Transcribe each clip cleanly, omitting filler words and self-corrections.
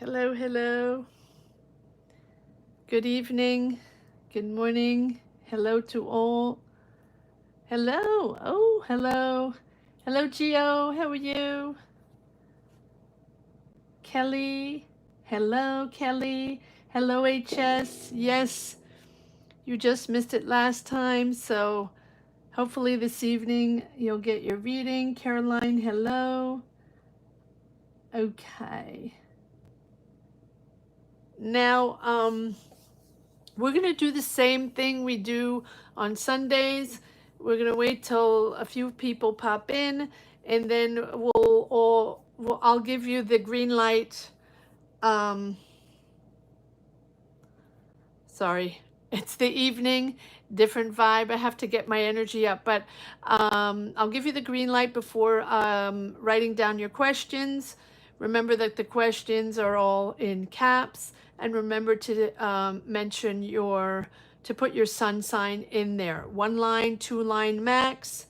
Hello, hello. Good evening. Good morning. Hello to all. Hello. Oh, hello. Hello, Gio. How are you? Kelly. Hello, Kelly. Hello, HS. Yes, you just missed it last time, so hopefully this evening you'll get your reading. Caroline, hello. Okay. Now, we're going to do the same thing we do on Sundays. We're going to wait till a few people pop in, and then I'll give you the green light. Um, sorry, it's the evening, different vibe. I have to get my energy up, but I'll give you the green light before writing down your questions. Remember that the questions are all in caps, and remember to mention to put your sun sign in there. 1 line, 2 line max.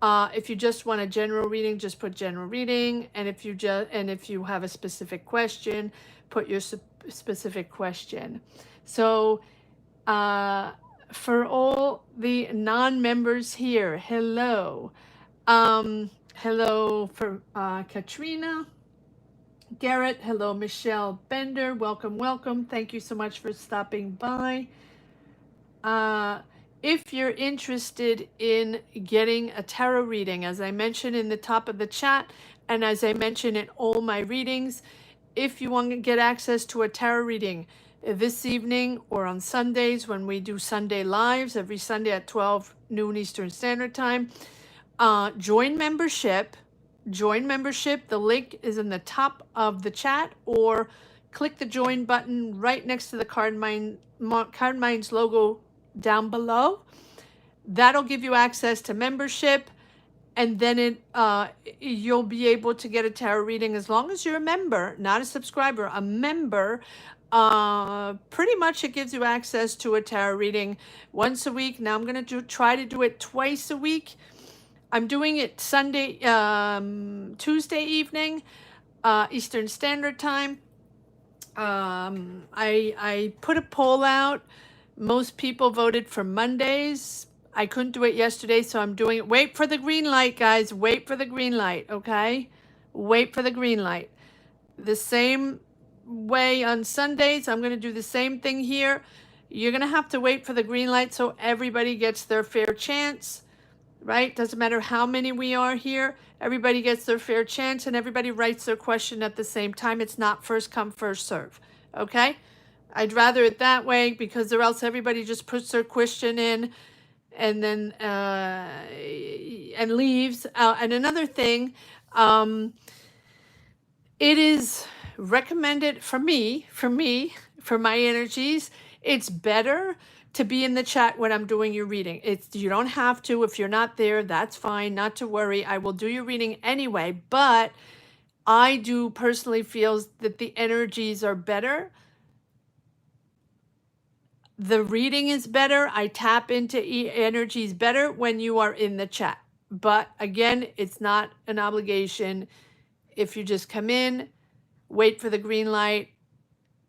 If you just want a general reading, just put general reading, and if you have a specific question, put your specific question. So uh, for all the non-members here, hello. Hello for Katrina, Garrett. Hello, Michelle Bender. Welcome, welcome. Thank you so much for stopping by. Uh, if you're interested in getting a tarot reading, as I mentioned in the top of the chat, and as I mentioned in all my readings, if you want to get access to a tarot reading this evening or on Sundays when we do Sunday lives every Sunday at 12 noon Eastern Standard Time, join membership. Join membership. The link is in the top of the chat, or click the join button right next to the Card Minds logo down below. That'll give you access to membership, and then you'll be able to get a tarot reading as long as you're a member, not a subscriber, a member. Pretty much it gives you access to a tarot reading once a week. Now I'm going to try to do it twice a week. I'm doing it Tuesday evening, Eastern Standard Time. I put a poll out. Most people voted for Mondays. I couldn't do it yesterday, so I'm doing it. Wait for the green light, guys. Wait for the green light, okay? Wait for the green light. The same way on Sundays, I'm going to do the same thing here. You're going to have to wait for the green light so everybody gets their fair chance, right? Doesn't matter how many we are here. Everybody gets their fair chance and everybody writes their question at the same time. It's not first come, first serve, okay? I'd rather it that way because or else everybody just puts their question in and then and leaves. And another thing, um, it is recommended for me, for my energies, it's better to be in the chat when I'm doing your reading. You don't have to. If you're not there, that's fine. Not to worry. I will do your reading anyway, but I do personally feel that the energies are better. The reading is better. I tap into energies better when you are in the chat. But again, it's not an obligation. If you just come in, wait for the green light,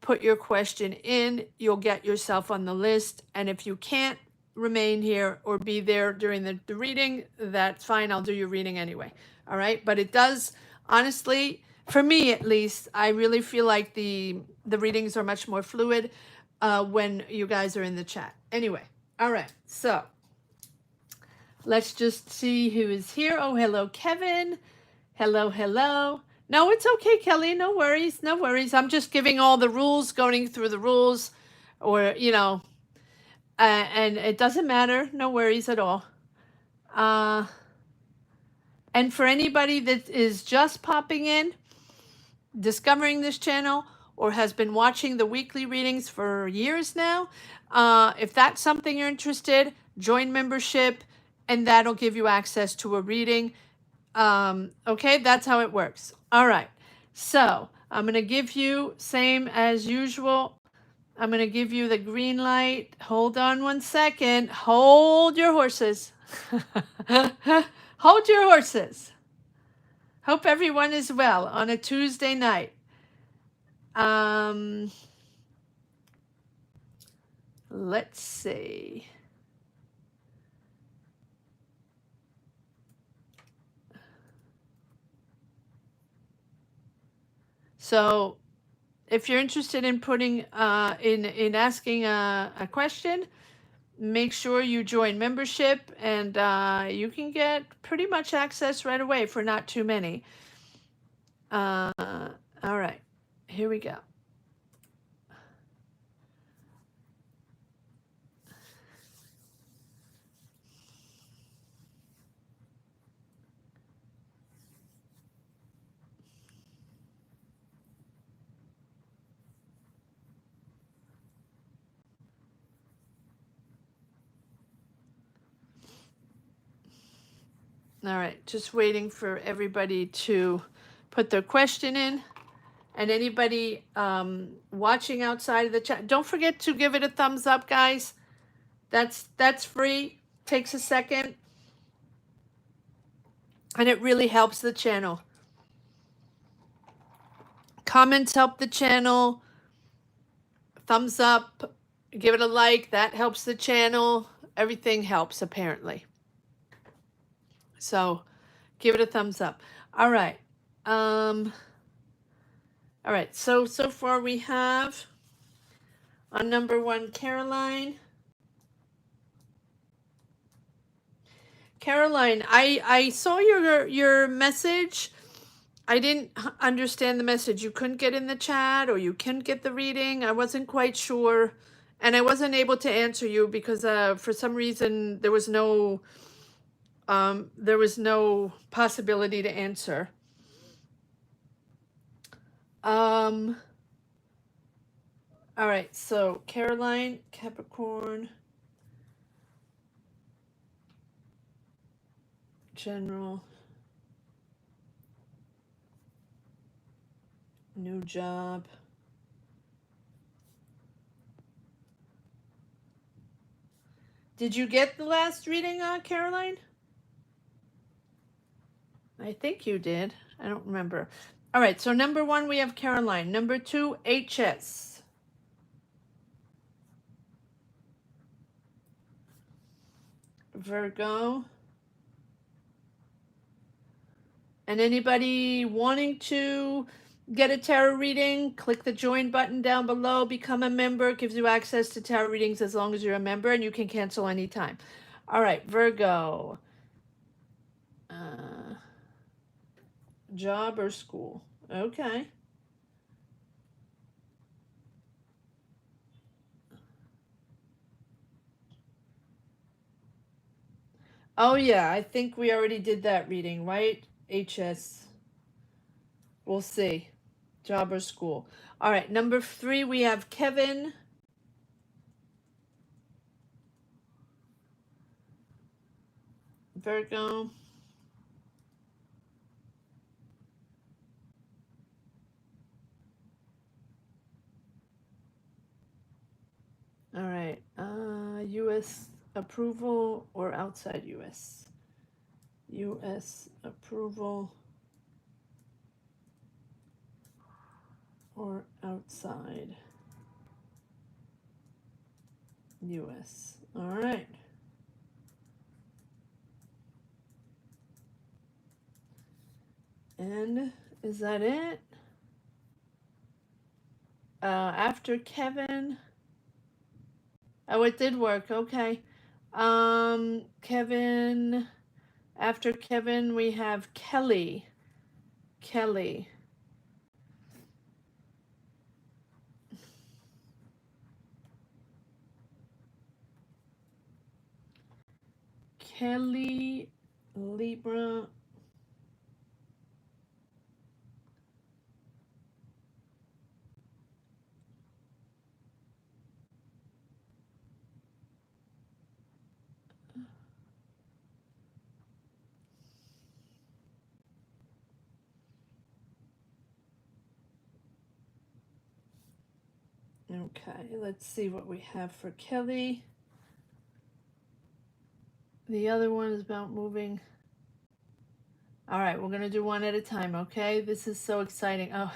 put your question in, you'll get yourself on the list. And if you can't remain here or be there during the reading, that's fine. I'll do your reading anyway. All right. But it does, honestly, for me at least, I really feel like the readings are much more fluid when you guys are in the chat. Anyway. All right. So let's just see who is here. Oh, hello, Kevin. Hello, hello. No, it's okay, Kelly. No worries. No worries. I'm just giving all the rules, going through the rules, or, and it doesn't matter. No worries at all. Uh, and for anybody that is just popping in, discovering this channel, or has been watching the weekly readings for years now, if that's something you're interested, join membership, and that'll give you access to a reading. Okay, that's how it works. All right. So I'm going to give you, same as usual, I'm going to give you the green light. Hold on 1 second. Hold your horses. Hold your horses. Hope everyone is well on a Tuesday night. Let's see. So if you're interested in putting in asking a question, make sure you join membership, and you can get pretty much access right away for not too many. All right, here we go. All right, just waiting for everybody to put their question in. And anybody watching outside of the chat, don't forget to give it a thumbs up, guys. That's free. Takes a second, and it really helps the channel. Comments help the channel. Thumbs up, give it a like. That helps the channel. Everything helps apparently. So, give it a thumbs up. All right. All right. So far we have on number 1 Caroline. Caroline, I saw your message. I didn't understand the message. You couldn't get in the chat, or you couldn't get the reading. I wasn't quite sure, and I wasn't able to answer you because for some reason there was no possibility to answer. All right, so Caroline, Capricorn, general, new job. Did you get the last reading, Caroline? I think you did. I don't remember. All right, so number 1, we have Caroline. Number 2, HS. Virgo. And anybody wanting to get a tarot reading, click the join button down below, become a member. It gives you access to tarot readings as long as you're a member, and you can cancel anytime. All right, Virgo. Job or school? Okay. Oh yeah, I think we already did that reading, right? HS. We'll see. Job or school. All right, number 3, we have Kevin. Virgo. All right, U.S. approval or outside U.S.? U.S. approval or outside U.S.? All right. And is that it? After Kevin. Oh, it did work. Okay. Kevin. After Kevin, we have Kelly. Kelly. Kelly, Libra. Okay, let's see what we have for Kelly. The other one is about moving. All right, we're going to do one at a time, okay? This is so exciting. Oh,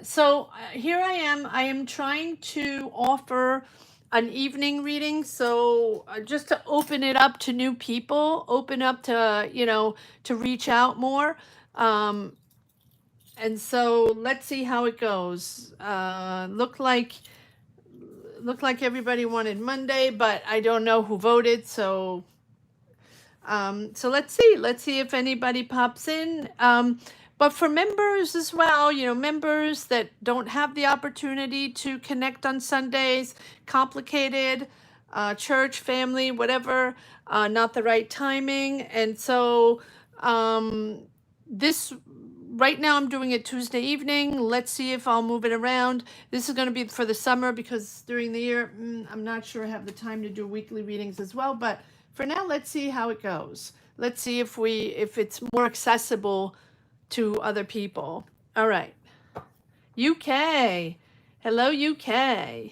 So here I am. I am trying to offer an evening reading. So just to open it up to new people, open up to, to reach out more. Um, and so let's see how it goes. Looked like everybody wanted Monday, but I don't know who voted. So let's see if anybody pops in. But for members as well, members that don't have the opportunity to connect on Sundays, complicated, church, family, whatever, not the right timing. And so this right now I'm doing it Tuesday evening. Let's see if I'll move it around. This is going to be for the summer because during the year, I'm not sure I have the time to do weekly readings as well, but for now, let's see how it goes. Let's see if it's more accessible to other people. All right. UK. Hello, UK.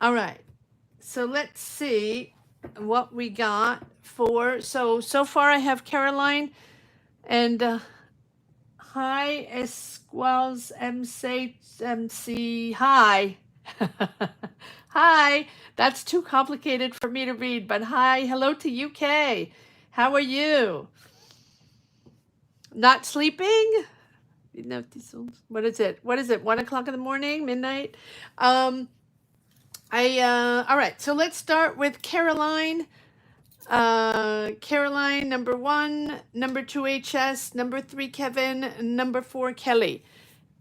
All right. So let's see what we got for. So far I have Caroline and hi, Esquels MC. Hi. Hi. That's too complicated for me to read, but hi. Hello to UK. How are you? Not sleeping? What is it? 1 o'clock in the morning? Midnight? All right. So let's start with Caroline. Caroline, number 1, number 2, HS, number 3, Kevin, number 4, Kelly.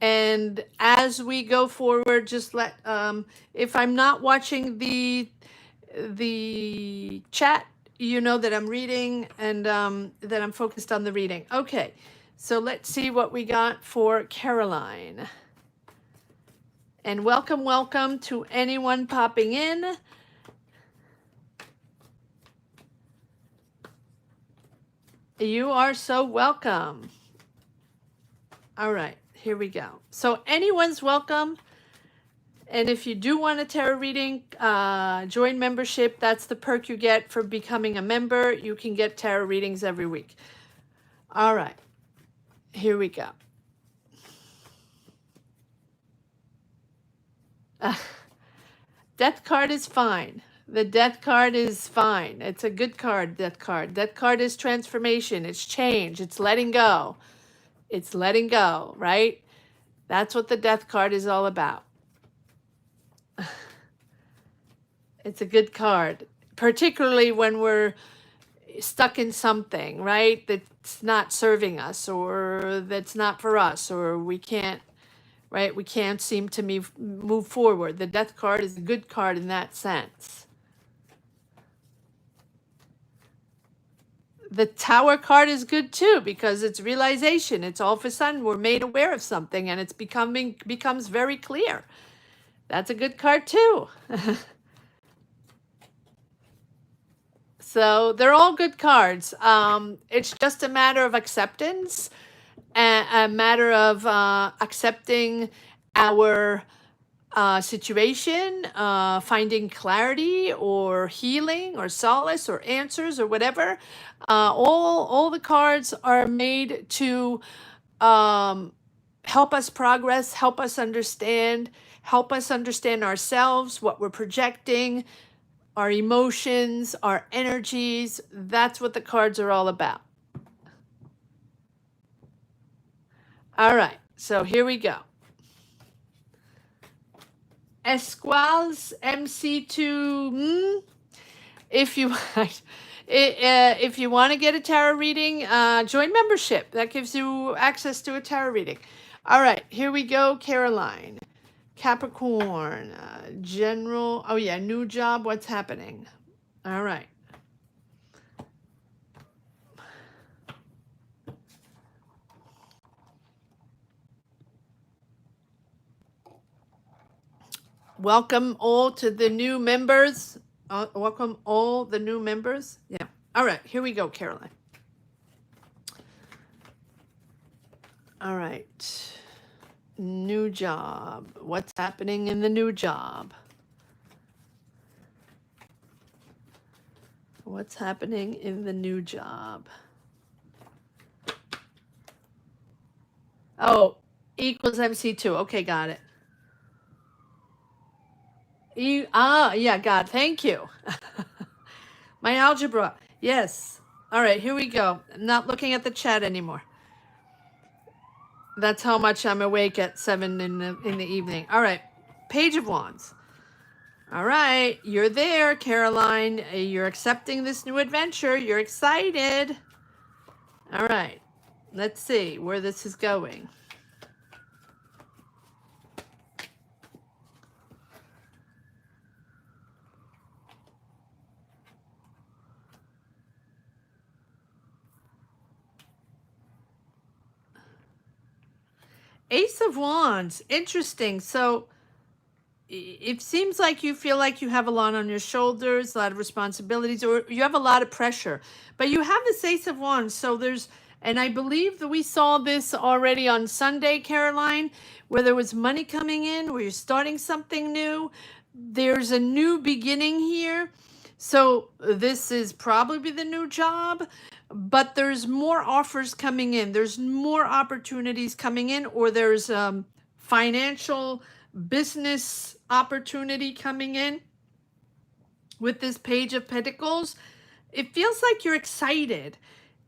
And as we go forward, just let, if I'm not watching the chat, you know that I'm reading and that I'm focused on the reading. Okay, so let's see what we got for Caroline. And welcome to anyone popping in. You are so welcome. All right, here we go. So anyone's welcome. And if you do want a tarot reading, join membership. That's the perk you get for becoming a member. You can get tarot readings every week. All right, here we go. Death card is fine. The death card is fine. It's a good card, death card. Death card is transformation. It's change. It's letting go. It's letting go, right? That's what the death card is all about. It's a good card, particularly when we're stuck in something, right? That's not serving us or that's not for us or we can't, right? We can't seem to move forward. The death card is a good card in that sense. The Tower card is good too because it's realization. It's all of a sudden we're made aware of something and it's becomes very clear. That's a good card too. So they're all good cards. It's just a matter of acceptance, a matter of accepting our situation, finding clarity or healing or solace or answers or whatever. All the cards are made to help us progress, help us understand ourselves, what we're projecting, our emotions, our energies. That's what the cards are all about. All right, so here we go. Esquals MC2. If you want to get a tarot reading, join membership. That gives you access to a tarot reading. All right, here we go, Caroline. Capricorn, general. Oh yeah, new job. What's happening? All right. Welcome all to the new members. Welcome all the new members. Yeah. All right, here we go, Caroline. All right. New job. What's happening in the new job? What's happening in the new job? Oh, equals MC2. Okay, got it. Yeah, God, thank you. My algebra. Yes. All right, here we go. I'm not looking at the chat anymore. That's how much I'm awake at 7 in the evening. All right. Page of Wands. All right, you're there, Caroline. You're accepting this new adventure. You're excited. All right. Let's see where this is going. Ace of Wands. Interesting. So it seems like you feel like you have a lot on your shoulders, a lot of responsibilities, or you have a lot of pressure. But you have this Ace of Wands. So there's, and I believe that we saw this already on Sunday, Caroline, where there was money coming in, where you're starting something new. There's a new beginning here. So this is probably the new job, but there's more offers coming in. There's more opportunities coming in, or there's financial business opportunity coming in with this Page of Pentacles. It feels like you're excited,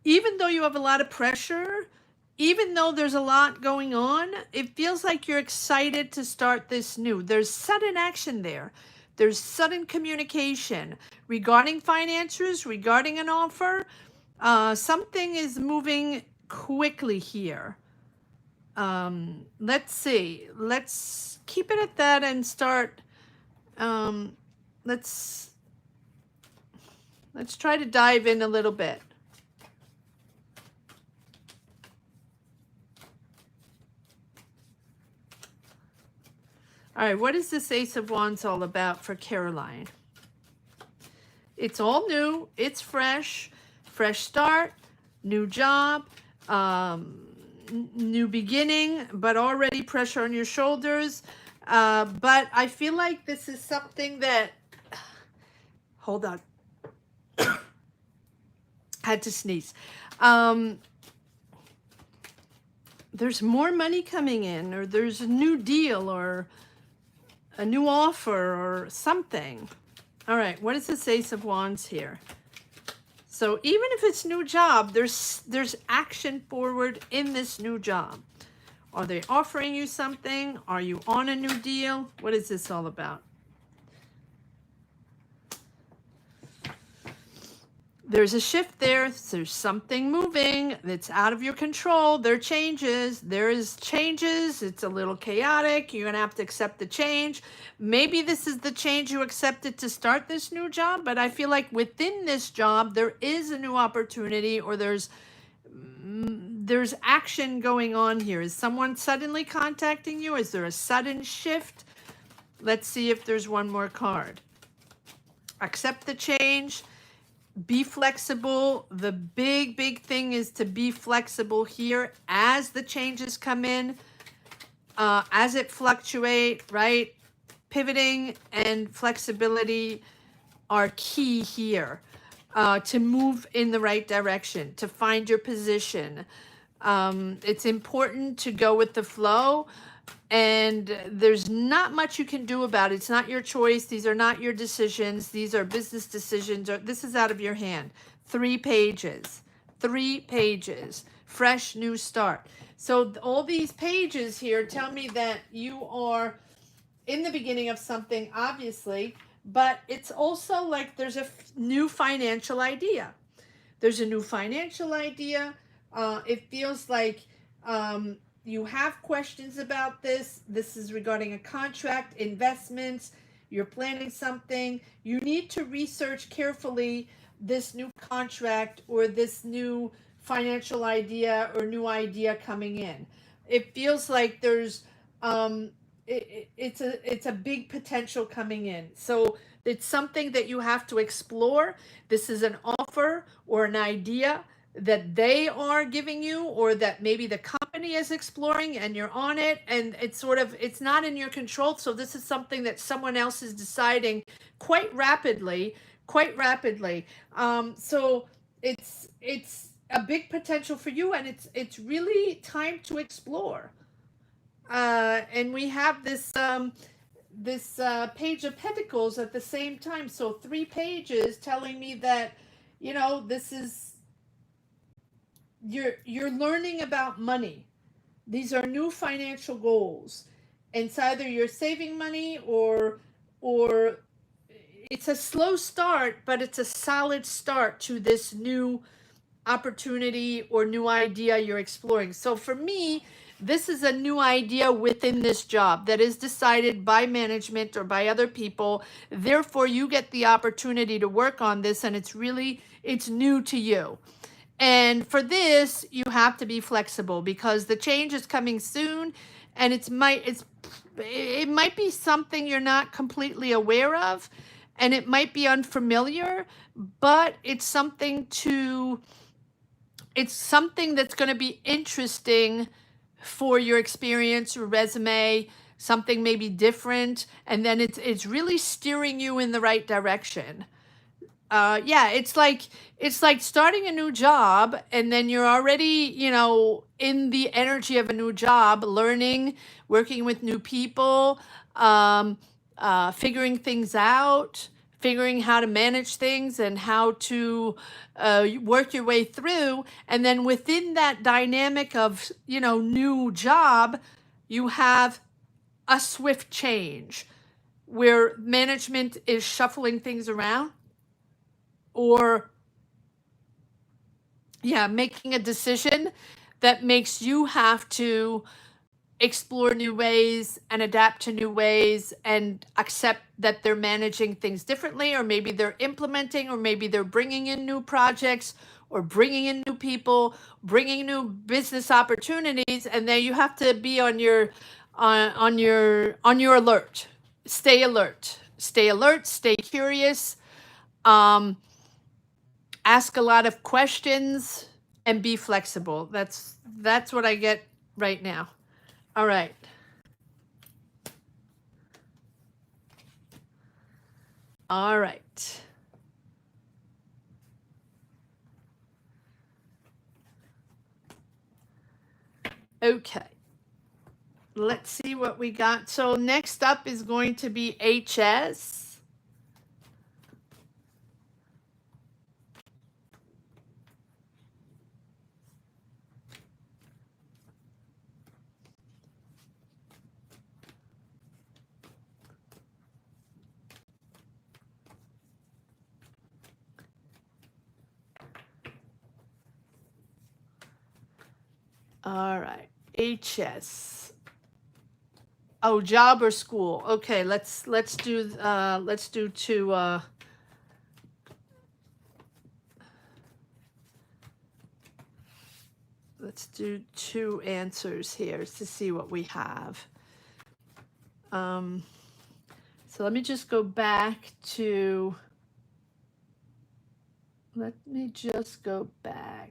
even though you have a lot of pressure, even though there's a lot going on. It feels like you're excited to start this new. There's sudden action there. There's sudden communication regarding finances, regarding an offer. Something is moving quickly here. Let's see. Let's keep it at that and start. Um, let's try to dive in a little bit. All right, what is this Ace of Wands all about for Caroline? It's all new. It's fresh. Fresh start. New job. New beginning, but already pressure on your shoulders. But I feel like this is something that, hold on, had to sneeze. There's more money coming in, or there's a new deal, or a new offer, or something. All right, what is this Ace of Wands here? So even if it's new job, there's action forward in this new job. Are they offering you something? Are you on a new deal? What is this all about? There's a shift there. There's something moving that's out of your control. There are changes. There is changes. It's a little chaotic. You're going to have to accept the change. Maybe this is the change you accepted to start this new job, but I feel like within this job, there is a new opportunity, or there's action going on here. Is someone suddenly contacting you? Is there a sudden shift? Let's see if there's one more card. Accept the change. Be flexible. The big thing is to be flexible here as the changes come in, as it fluctuate, right? Pivoting and flexibility are key here, to move in the right direction, to find your position. It's important to go with the flow, and there's not much you can do about it. It's not your choice. These are not your decisions. These are business decisions. This is out of your hand. 3 pages. 3 pages. Fresh new start. So all these pages here tell me that you are in the beginning of something, obviously, but it's also like there's a new financial idea. There's a new financial idea. It feels like you have questions about this. This is regarding a contract, investments. You're planning something. You need to research carefully this new contract, or this new financial idea, or new idea coming in. It feels like there's it's a big potential coming in. So it's something that you have to explore. This is an offer or an idea that they are giving you, or that maybe the company is exploring and you're on it, and it's not in your control. So this is something that someone else is deciding quite rapidly. So it's a big potential for you, and it's really time to explore. And we have this page of pentacles at the same time, so 3 pages telling me that, you know, this is, you're learning about money. These are new financial goals. And it's either you're saving money, or it's a slow start, but it's a solid start to this new opportunity or new idea you're exploring. So for me, this is a new idea within this job that is decided by management or by other people. Therefore, you get the opportunity to work on this, and it's new to you. And for this, you have to be flexible because the change is coming soon, and it might be something you're not completely aware of, and it might be unfamiliar, but it's something that's going to be interesting for your experience or resume, something maybe different, and then it's really steering you in the right direction. Yeah, it's like starting a new job, and then you're already, you know, in the energy of a new job, learning, working with new people, figuring things out, figuring how to manage things and how to work your way through. And then within that dynamic of, you know, new job, you have a swift change where management is shuffling things around, or yeah, making a decision that makes you have to explore new ways and adapt to new ways and accept that they're managing things differently, or maybe they're implementing, or maybe they're bringing in new projects, or bringing in new people, bringing new business opportunities, and then you have to be on your alert. Stay alert. Stay alert, stay curious. Ask a lot of questions and be flexible. That's what I get right now. All right. All right. Okay. Let's see what we got. So next up is going to be HS. All right. HS. Oh, job or school. Okay, let's do two let's do 2 answers here to see what we have. So let me just go back to, let me just go back.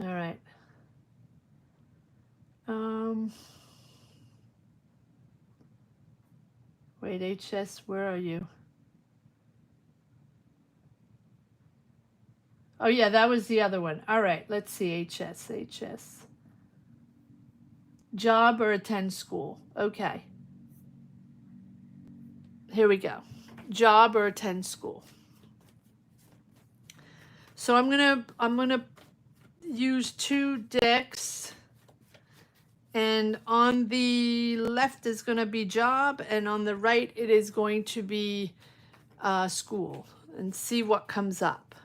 All right. Wait, HS, where are you? Oh yeah, that was the other one. All right, let's see, HS. Job or attend school. Okay. Here we go. Job or attend school. So I'm gonna use 2 decks, and on the left is going to be job, and on the right it is going to be school, and see what comes up.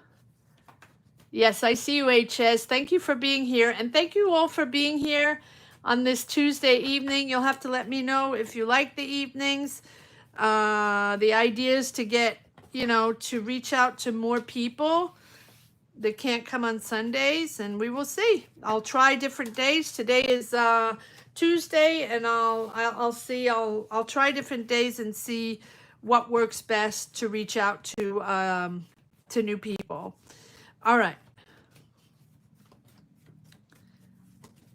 Yes, I see you, HS. Thank you for being here, and thank you all for being here on this Tuesday evening. You'll have to let me know if you like the evenings. The idea is to get, you know, to reach out to more people. that can't come on Sundays, and we will see. I'll try different days. Today is Tuesday, and I'll see. I'll try different days and see what works best to reach out to new people. All right,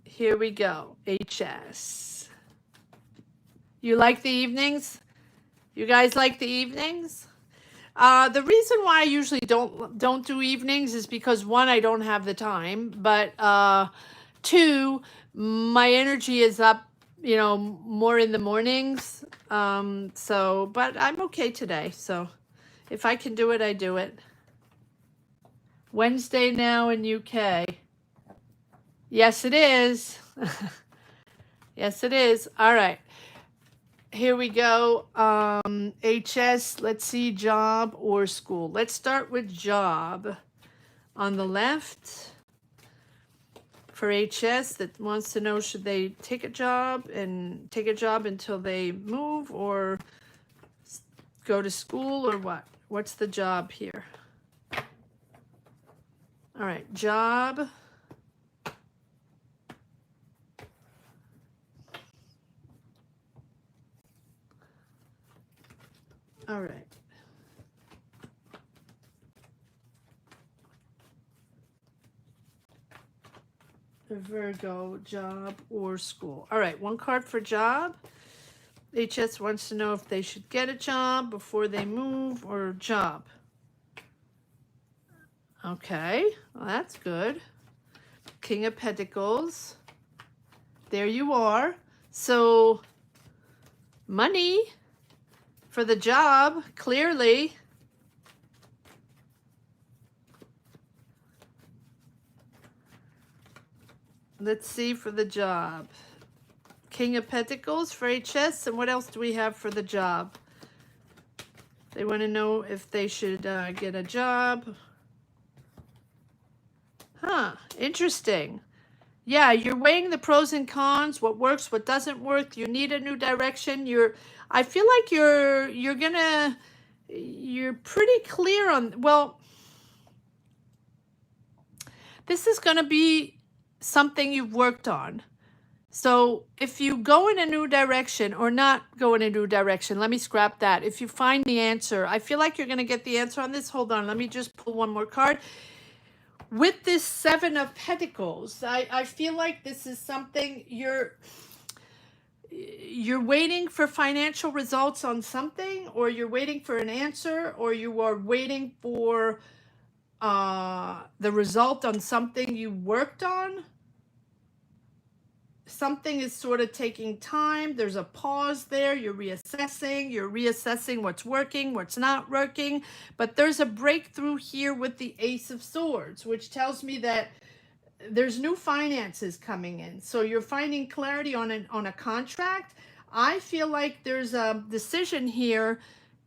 here we go. HS. You like the evenings? You guys like the evenings? The reason why I usually don't do evenings is because one, I don't have the time, but two, my energy is up, more in the mornings. But I'm okay today. So if I can do it, I do it. Wednesday now in UK. Yes, it is. Yes, it is. All right. Here we go. HS, let's see, job or school. Let's start with job. On the left, for HS that wants to know, should they take a job until they move, or go to school, or what? What's the job here? All right, job. All right. Virgo, job or school. All right, one card for job. HS wants to know if they should get a job before they move, or job. Okay, well, that's good. King of Pentacles. There you are. So, money for the job, clearly. Let's see for the job. King of Pentacles for HS. And what else do we have for the job? They want to know if they should get a job. Huh, interesting. Yeah, you're weighing the pros and cons, what works, what doesn't work. You need a new direction. I feel like you're pretty clear on, well, this is going to be something you've worked on. So if you go in a new direction, or not go in a new direction, let me scrap that. If you find the answer, I feel like you're going to get the answer on this. Hold on, let me just pull one more card. With this Seven of Pentacles, I feel like this is something you're waiting for financial results on something, or you're waiting for an answer, or you are waiting for the result on something you worked on. Something is sort of taking time. There's a pause there. You're reassessing what's working, what's not working. But there's a breakthrough here with the Ace of Swords, which tells me that there's new finances coming in. So you're finding clarity on a contract. I feel like there's a decision here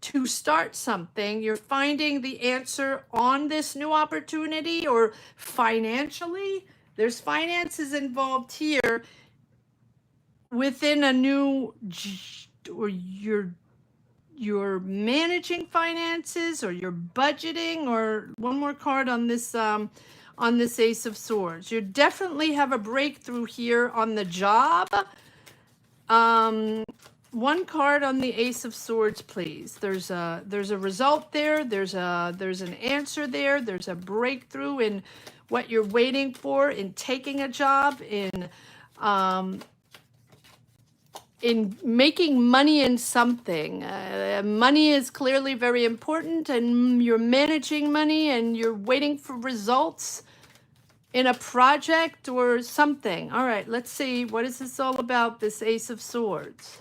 to start something. You're finding the answer on this new opportunity, or financially. There's finances involved here within a new, or you're managing finances, or you're budgeting, or one more card on this Ace of Swords. You definitely have a breakthrough here on the job. One card on the Ace of Swords, please. There's a result there. There's an answer there. There's a breakthrough in what you're waiting for, in taking a job, in making money in something. Money is clearly very important, and you're managing money, and you're waiting for results in a project or something. All right, let's see. What is this all about, this Ace of Swords?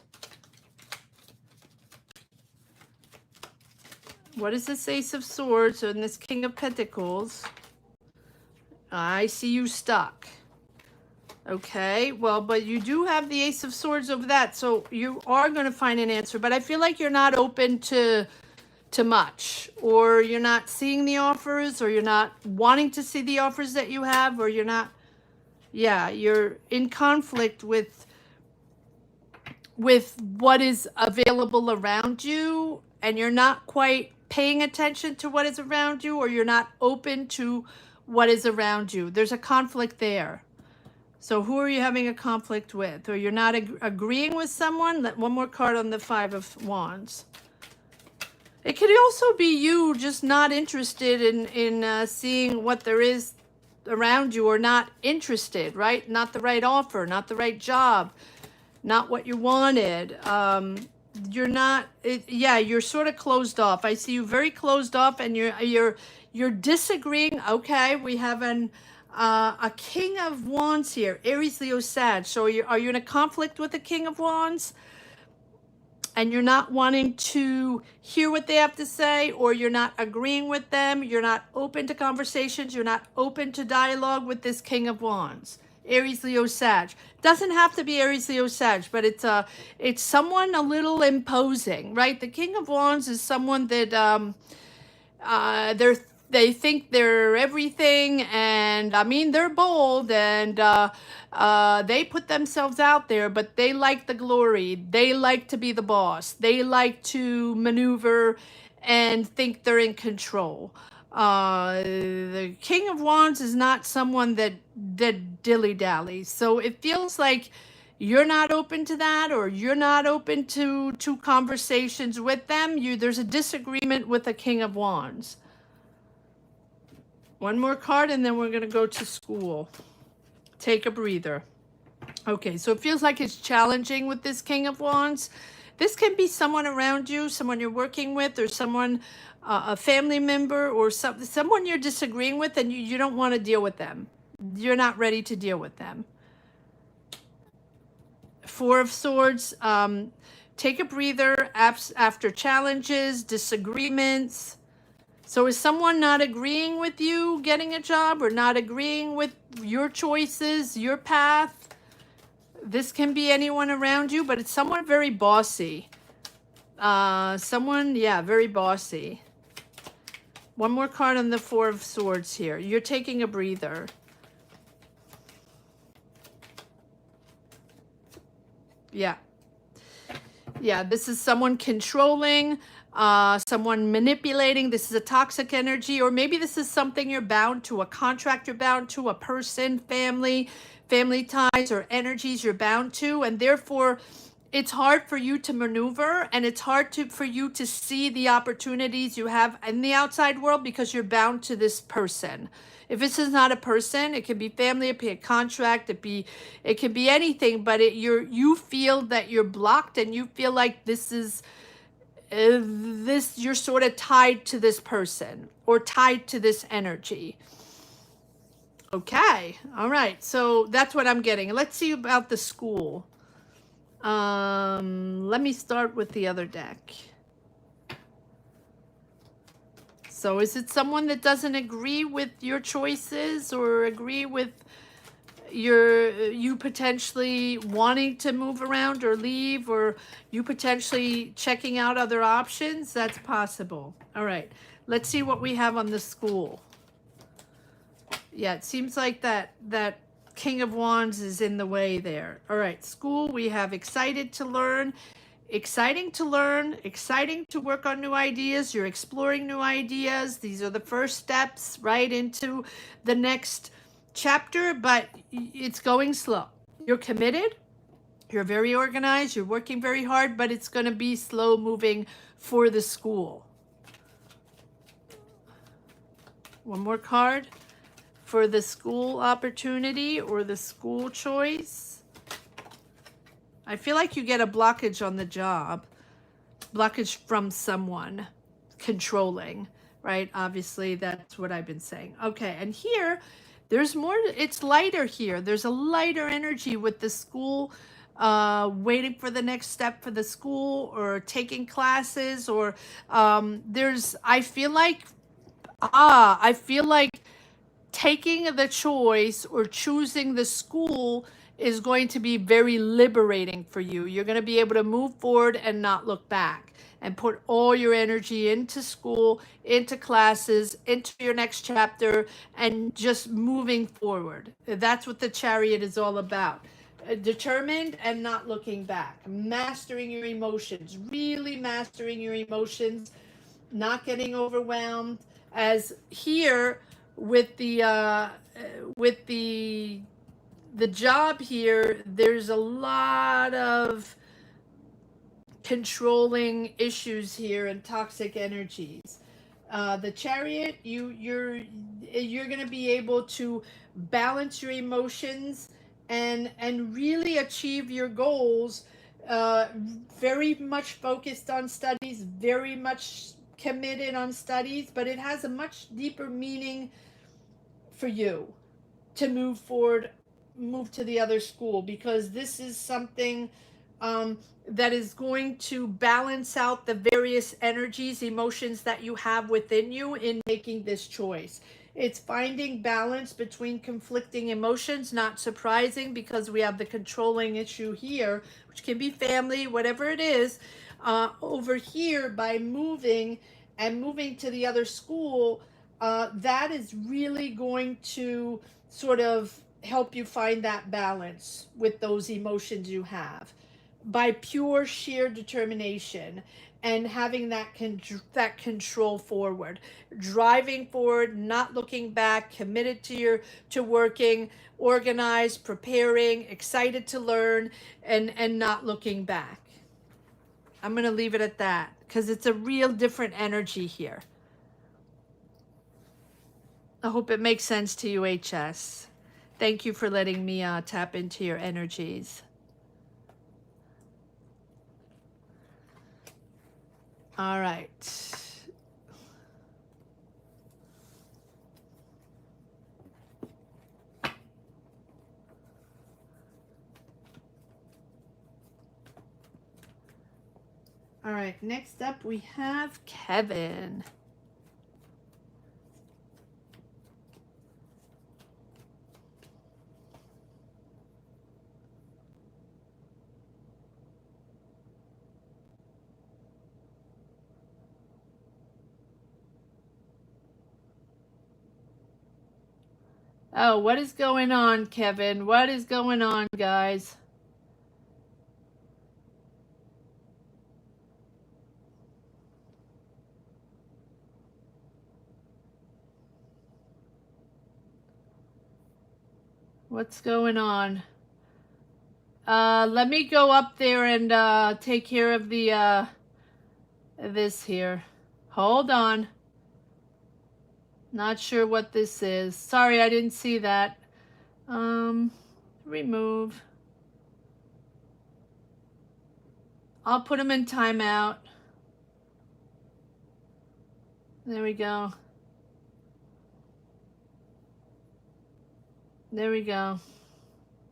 What is this Ace of Swords and this King of Pentacles? I see you stuck. Okay, well, but you do have the Ace of Swords over that, so you are going to find an answer. But I feel like you're not open to much, or you're not seeing the offers, or you're not wanting to see the offers that you have, or you're not, yeah, you're in conflict with what is available around you, and you're not quite paying attention to what is around you, or you're not open to what is around you. There's a conflict there. So who are you having a conflict with? Or you're not agreeing with someone? One more card on the Five of Wands. It could also be you just not interested in seeing what there is around you, or not interested, right? Not the right offer, not the right job, not what you wanted. You're not, yeah, you're sort of closed off. I see you very closed off, and you're disagreeing. Okay, we have a King of Wands here, Aries, Leo, Sag. So are you in a conflict with the King of Wands? And you're not wanting to hear what they have to say, or you're not agreeing with them, you're not open to conversations, you're not open to dialogue with this King of Wands. Aries, Leo, Sag. Doesn't have to be Aries, Leo, Sag, but it's someone a little imposing, right? The King of Wands is someone that they think they're everything, and I mean, they're bold, and they put themselves out there, but they like the glory. They like to be the boss. They like to maneuver and think they're in control. The King of Wands is not someone that dilly-dallies. So it feels like you're not open to that, or you're not open to conversations with them. There's a disagreement with the King of Wands. One more card, and then we're going to go to school. Take a breather. Okay, so it feels like it's challenging with this King of Wands. This can be someone around you, someone you're working with, or someone, a family member, or someone you're disagreeing with, and you don't want to deal with them. You're not ready to deal with them. Four of Swords. Take a breather after challenges, disagreements. So is someone not agreeing with you getting a job, or not agreeing with your choices, your path? This can be anyone around you, but it's someone very bossy. Someone, yeah, very bossy. One more card on the Four of Swords here. You're taking a breather. Yeah. Yeah, this is someone controlling, someone manipulating. This is a toxic energy, or maybe this is something you're bound to, a contract you're bound to, a person, family ties, or energies you're bound to, and therefore it's hard for you to maneuver, and it's hard for you to see the opportunities you have in the outside world, because you're bound to this person. If this is not a person, it could be family, it could be a contract, it could be anything, but you feel that you're blocked, and you feel like this is you're sort of tied to this person, or tied to this energy. Okay, all right, so that's what I'm getting. Let's see about the school. Let me start with the other deck. So is it someone that doesn't agree with your choices, or agree with you potentially wanting to move around or leave, or you potentially checking out other options? That's possible. All right, let's see what we have on the school. Yeah, it seems like that King of Wands is in the way there. All right, school, we have excited to learn, exciting to learn, exciting to work on new ideas. You're exploring new ideas. These are the first steps right into the next chapter, but it's going slow. You're committed. You're very organized. You're working very hard, but it's going to be slow moving for the school. One more card for the school opportunity, or the school choice. I feel like you get a blockage on the job, blockage from someone controlling, right? Obviously, that's what I've been saying. Okay, and here, there's more, it's lighter here. There's a lighter energy with the school, waiting for the next step for the school, or taking classes, or I feel like taking the choice or choosing the school is going to be very liberating for you. You're going to be able to move forward and not look back, and put all your energy into school, into classes, into your next chapter, and just moving forward. That's what the Chariot is all about. Determined and not looking back. Mastering your emotions, really mastering your emotions, not getting overwhelmed. As here, with the job here, there's a lot of controlling issues here and toxic energies. The Chariot, you're going to be able to balance your emotions and really achieve your goals. Very much focused on studies, very much committed on studies, but it has a much deeper meaning for you to move forward, move to the other school, because this is something that is going to balance out the various energies, emotions that you have within you in making this choice. It's finding balance between conflicting emotions, not surprising because we have the controlling issue here, which can be family, whatever it is. Over here, by moving to the other school, that is really going to sort of help you find that balance with those emotions you have by pure sheer determination and having that control forward, driving forward, not looking back, committed to working, organized, preparing, excited to learn, and not looking back. I'm going to leave it at that because it's a real different energy here. I hope it makes sense to you, HS. Thank you for letting me tap into your energies. All right. All right, next up we have Kevin. Oh, what is going on, Kevin? What is going on, guys? What's going on? Let me go up there and take care of the this here. Hold on. Not sure what this is. Sorry, I didn't see that. Remove. I'll put them in timeout. There we go. There we go.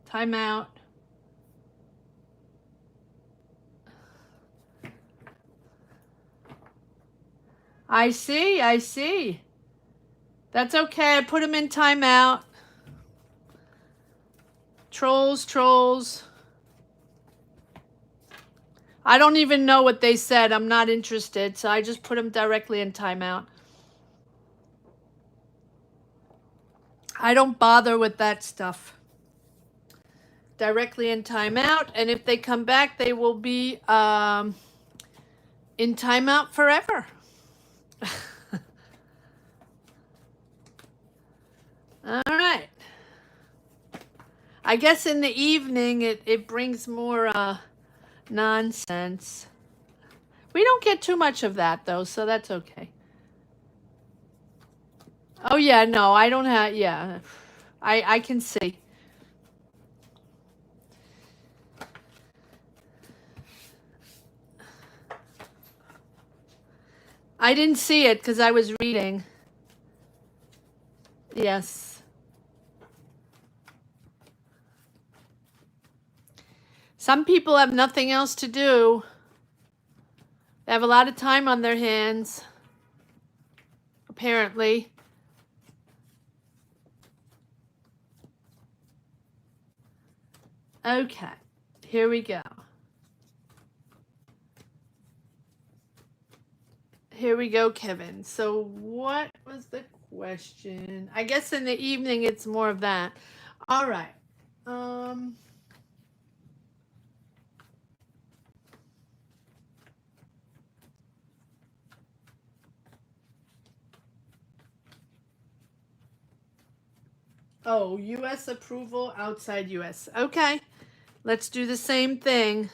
Timeout. I see. That's okay. I put them in timeout. Trolls. I don't even know what they said. I'm not interested, so I just put them directly in timeout. I don't bother with that stuff. Directly in timeout, and if they come back, they will be in timeout forever. All right. I guess in the evening it brings more nonsense. We don't get too much of that though, so that's okay. Oh yeah, no, I don't have, yeah. I can see. I didn't see it because I was reading. Yes. Some people have nothing else to do. They have a lot of time on their hands, apparently. Okay, here we go. Here we go, Kevin. So what was the question? I guess in the evening it's more of that. All right. Oh, US approval, outside US. Okay, let's do the same thing.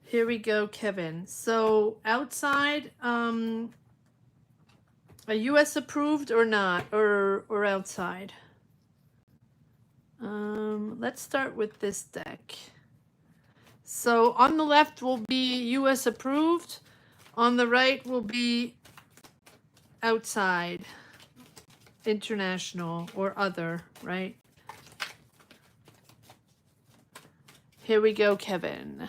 Here we go, Kevin. So outside, a US approved or not, or outside? Let's start with this deck. So on the left will be US approved, on the right will be outside, international or other, right? Here we go, Kevin.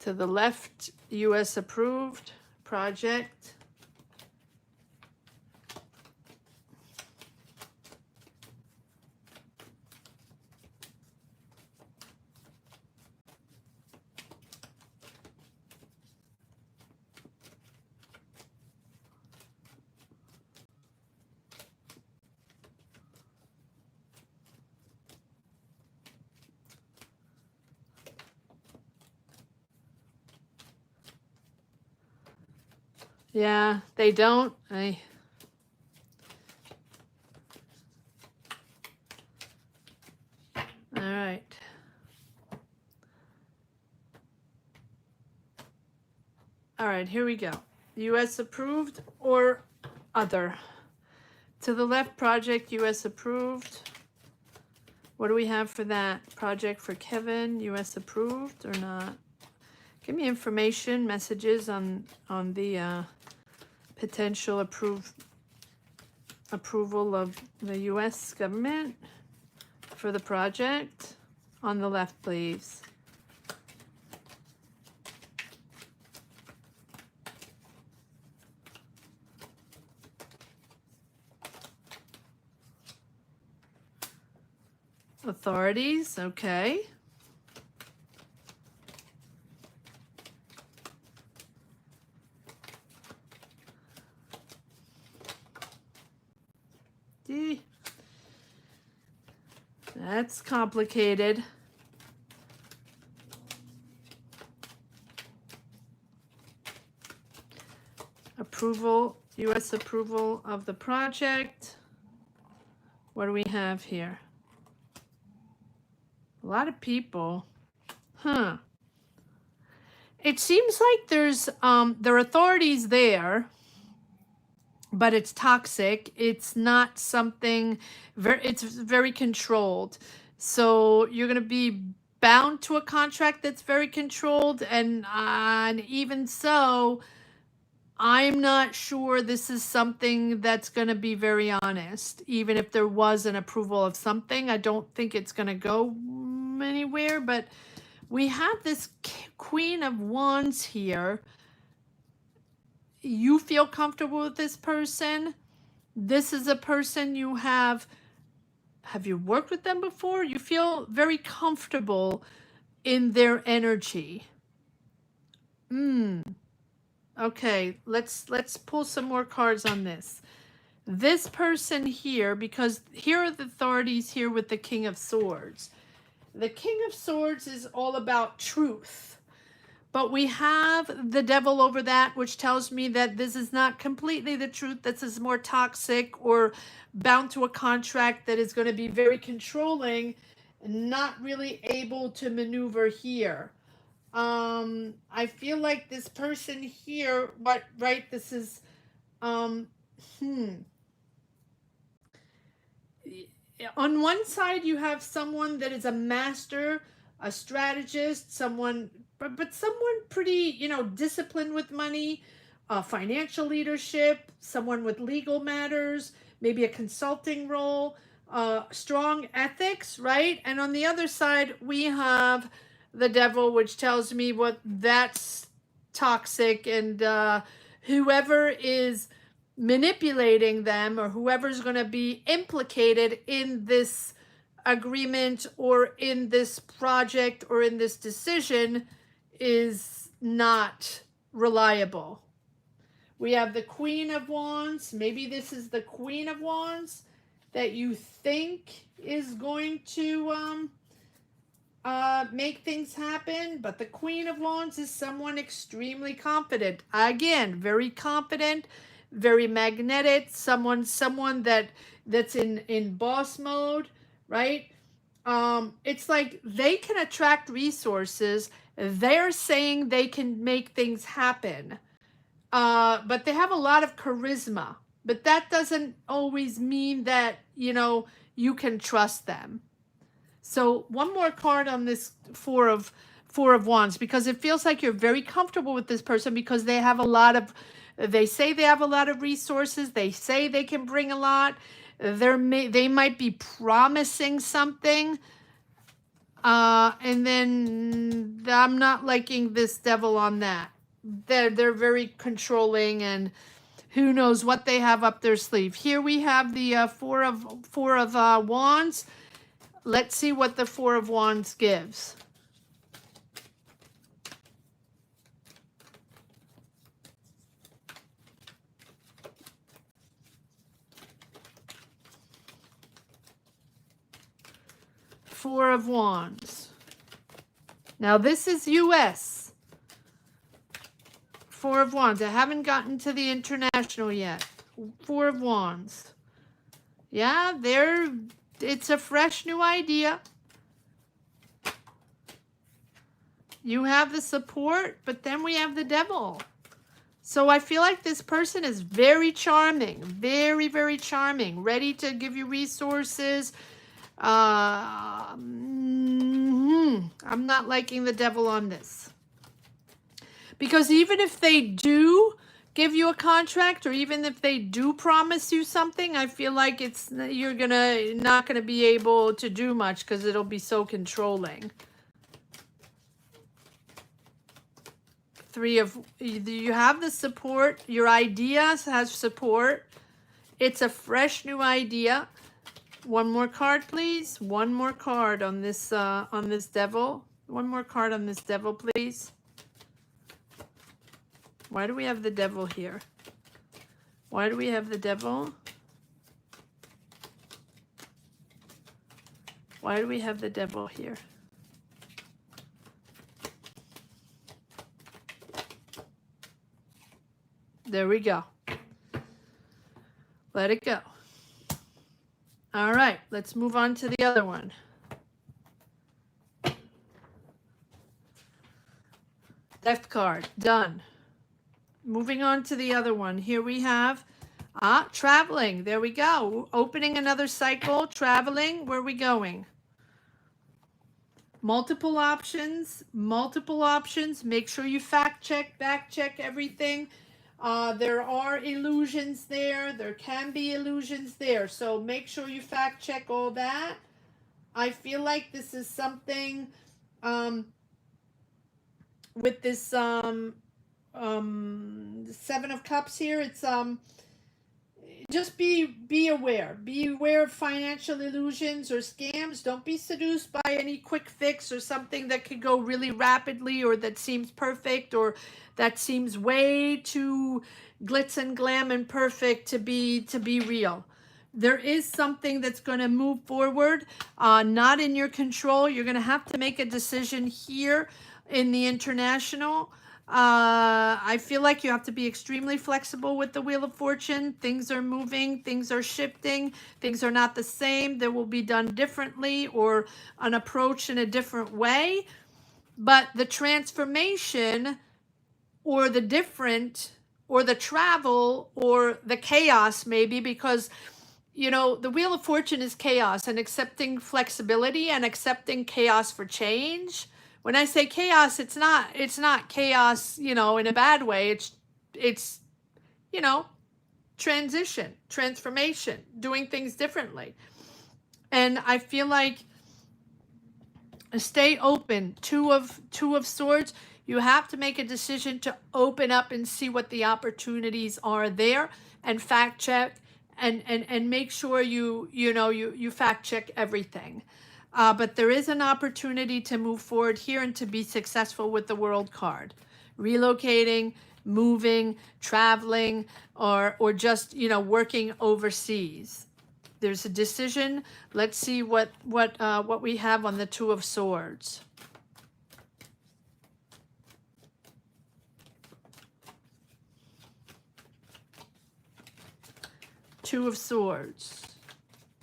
To the left, US approved project. Yeah, they don't. All right. All right, here we go. US approved or other. To the left, project US approved. What do we have for that? Project for Kevin, US approved or not? Give me information, messages on the potential approval of the US government for the project. On the left, please. Authorities, okay. That's complicated. Approval, US approval of the project. What do we have here? A lot of people. Huh. It seems like there are authorities there, but it's toxic. It's not something it's very controlled. So you're going to be bound to a contract that's very controlled, and even so, I'm not sure this is something that's going to be very honest. Even if there was an approval of something, I don't think it's going to go anywhere. But we have this Queen of Wands here. You feel comfortable with this person. This is a person you have you worked with them before? You feel very comfortable in their energy. Okay, let's pull some more cards on this. This person here, because here are the authorities here with the King of Swords. The King of Swords is all about truth. But we have the Devil over that, which tells me that this is not completely the truth. This is more toxic or bound to a contract that is going to be very controlling and not really able to maneuver here. I feel like this person here, this is, on one side you have someone that is a master, a strategist, someone, but someone pretty, disciplined with money, financial leadership, someone with legal matters, maybe a consulting role, strong ethics, right? And on the other side, we have the Devil, which tells me what that's toxic, and whoever is manipulating them or whoever's going to be implicated in this agreement or in this project or in this decision is not reliable. We have the Queen of Wands. Maybe this is the Queen of Wands that you think is going to make things happen, but the Queen of Wands is someone extremely confident. Again, very confident, very magnetic, someone that's in boss mode, right? It's like they can attract resources. They're saying they can make things happen. But they have a lot of charisma. But that doesn't always mean that, you can trust them. So one more card on this four of wands, because it feels like you're very comfortable with this person because they have a lot of, they say they have a lot of resources. They say they can bring a lot. They might be promising something. And then I'm not liking this devil on that. They're very controlling, and who knows what they have up their sleeve. Here we have the four of wands. Let's see what the Four of Wands gives. Four of Wands. Now this is US. Four of Wands. I haven't gotten to the international yet. Four of Wands. Yeah, it's a fresh new idea. You have the support, but then we have the devil. So I feel like this person is very charming, very, very charming, ready to give you resources. I'm not liking the devil on this. Because even if they do give you a contract, or even if they do promise you something, I feel like you're not gonna be able to do much because it'll be so controlling. You have the support. Your ideas has support. It's a fresh new idea. One more card, please. One more card on this devil. One more card on this devil, please. Why do we have the devil here? Why do we have the devil? Why do we have the devil here? There we go. Let it go. All right, let's move on to the other one. Death card, done. Moving on to the other one. Here we have traveling. There we go. Opening another cycle, traveling. Where are we going? Multiple options, multiple options. Make sure you fact check, back check everything. There are illusions there. There can be illusions there. So make sure you fact check all that. I feel like this is something with this Seven of Cups here. It's just be aware. Be aware of financial illusions or scams. Don't be seduced by any quick fix or something that could go really rapidly, or that seems perfect, or that seems way too glitz and glam and perfect to be real. There is something that's going to move forward, not in your control. You're going to have to make a decision here in the international. I feel like you have to be extremely flexible with the Wheel of Fortune. Things are moving, things are shifting, things are not the same. They will be done differently, or an approach in a different way. But the transformation, or the different, or the travel, or the chaos, maybe, because the Wheel of Fortune is chaos, and accepting flexibility and accepting chaos for change. When I say chaos, it's not chaos, in a bad way. It's transition, transformation, doing things differently. And I feel like stay open. Two of Swords. You have to make a decision to open up and see what the opportunities are there, and fact check, and make sure you fact check everything. But there is an opportunity to move forward here and to be successful with the World card. Relocating, moving, traveling, or just, working overseas. There's a decision. Let's see what we have on the Two of Swords. Two of Swords.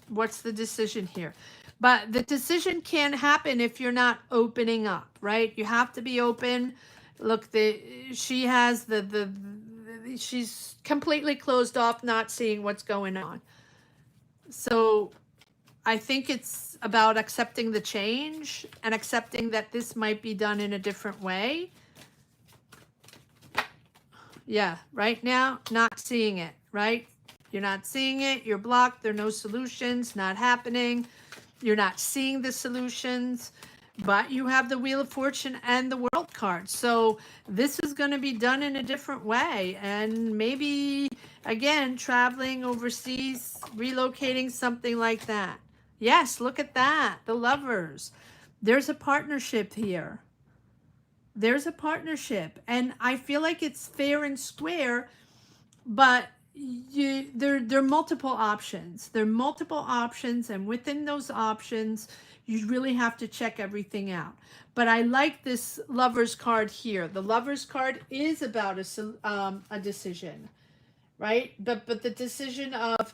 What's the decision here? But the decision can't happen if you're not opening up, right? You have to be open. Look, she has she's completely closed off, not seeing what's going on. So I think it's about accepting the change and accepting that this might be done in a different way. Yeah, right now, not seeing it, right? You're not seeing it, you're blocked, there are no solutions, not happening. You're not seeing the solutions, but you have the Wheel of Fortune and the World card. So this is going to be done in a different way. And maybe, again, traveling overseas, relocating, something like that. Yes, look at that. The Lovers. There's a partnership here. There's a partnership. And I feel like it's fair and square, but there are multiple options. There are multiple options, and within those options, you really have to check everything out. But I like this Lovers card here. The Lovers card is about a decision, right? But the decision of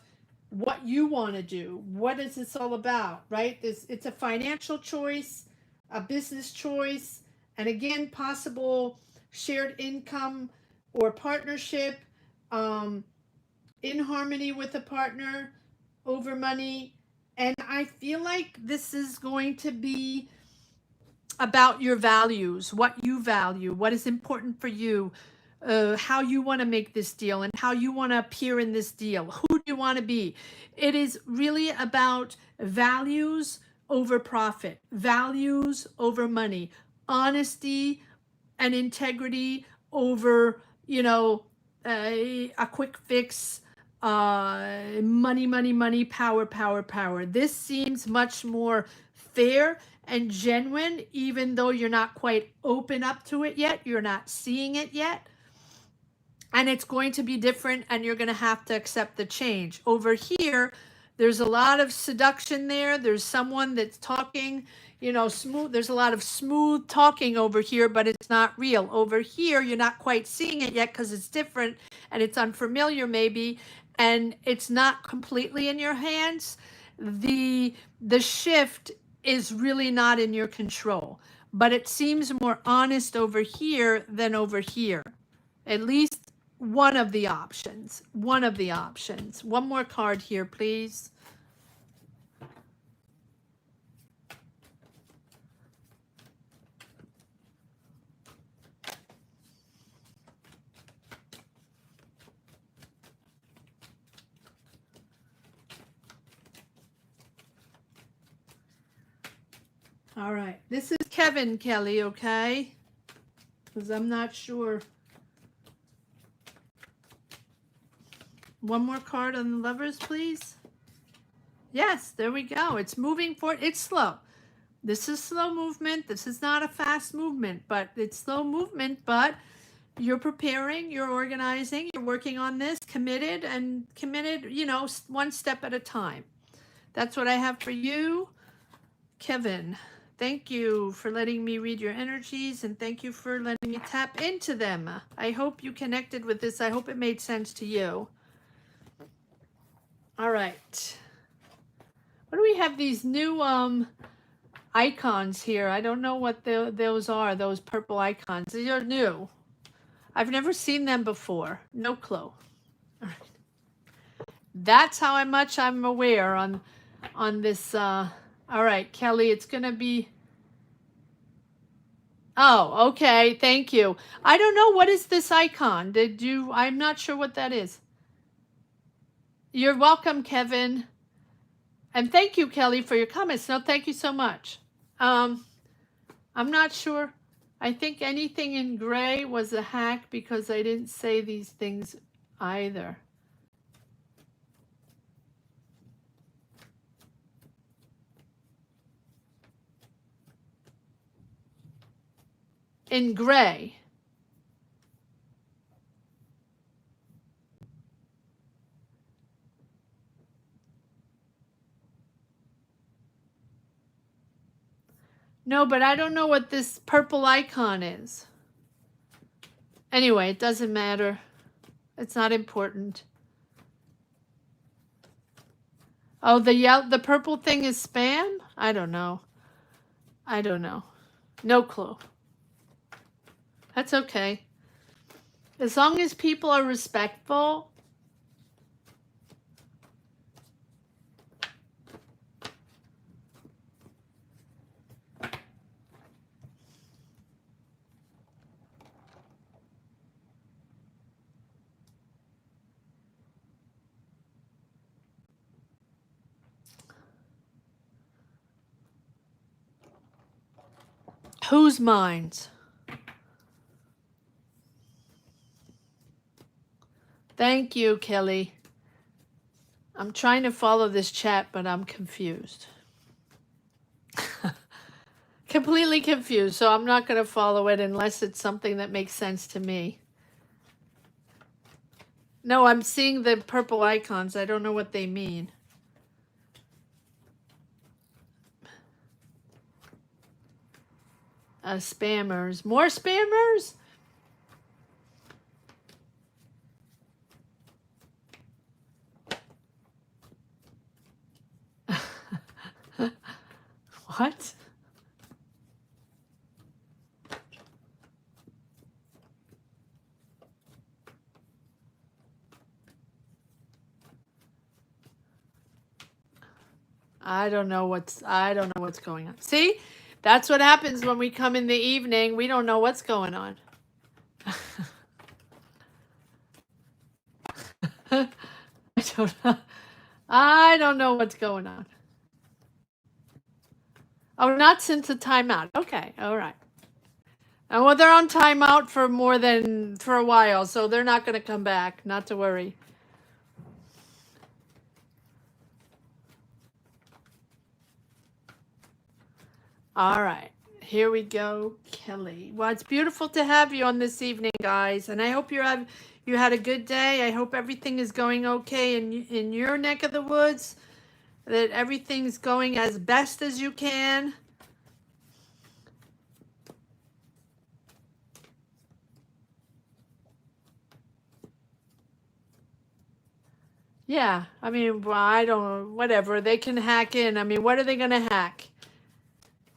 what you want to do. What is this all about, right? It's a financial choice, a business choice, and again, possible shared income or partnership. In harmony with a partner over money. And I feel like this is going to be about your values, what you value, what is important for you, how you want to make this deal and how you want to appear in this deal. Who do you want to be? It is really about values over profit, values over money, honesty and integrity over, a quick fix, money, power. This seems much more fair and genuine, even though you're not quite open up to it yet. You're not seeing it yet. And it's going to be different, and you're going to have to accept the change. Over here, there's a lot of seduction there. There's someone that's talking, smooth. There's a lot of smooth talking over here, but it's not real. Over here, you're not quite seeing it yet because it's different and it's unfamiliar maybe, and it's not completely in your hands. The shift is really not in your control, but it seems more honest over here than over here. At least one of the options. One more card here, please. All right, this is Kevin Kelly, okay? Because I'm not sure. One more card on the Lovers, please. Yes, there we go. It's moving forward. It's slow. This is slow movement. This is not a fast movement, but it's slow movement, but you're preparing, you're organizing, you're working on this, committed, one step at a time. That's what I have for you, Kevin. Thank you for letting me read your energies, and thank you for letting me tap into them. I hope you connected with this. I hope it made sense to you. All right. What do we have? These new icons here. I don't know what those are, those purple icons. These are new. I've never seen them before. No clue. All right. That's how much I'm aware on this. All right, Kelly, it's going to be... Oh, okay. Thank you. I don't know. What is this icon? I'm not sure what that is. You're welcome, Kevin. And thank you, Kelly, for your comments. No, thank you so much. I'm not sure. I think anything in gray was a hack because I didn't say these things either. In gray. No, but I don't know what this purple icon is. Anyway, it doesn't matter. It's not important. Oh, the purple thing is spam? I don't know. I don't know. No clue. That's okay. As long as people are respectful. Whose minds? Thank you, Kelly. I'm trying to follow this chat, but I'm confused. Completely confused, so I'm not going to follow it unless it's something that makes sense to me. No, I'm seeing the purple icons. I don't know what they mean. Spammers. More spammers? What? I don't know what's going on. See? That's what happens when we come in the evening. We don't know what's going on. I don't know what's going on. Oh, not since the timeout. Okay, all right. And well, they're on timeout for a while, so they're not going to come back. Not to worry. All right, here we go, Kelly. Well, it's beautiful to have you on this evening, guys, and I hope you had a good day. I hope everything is going okay in your neck of the woods, that everything's going as best as you can. Yeah, I mean, well, I don't, whatever, they can hack in. I mean, what are they going to hack?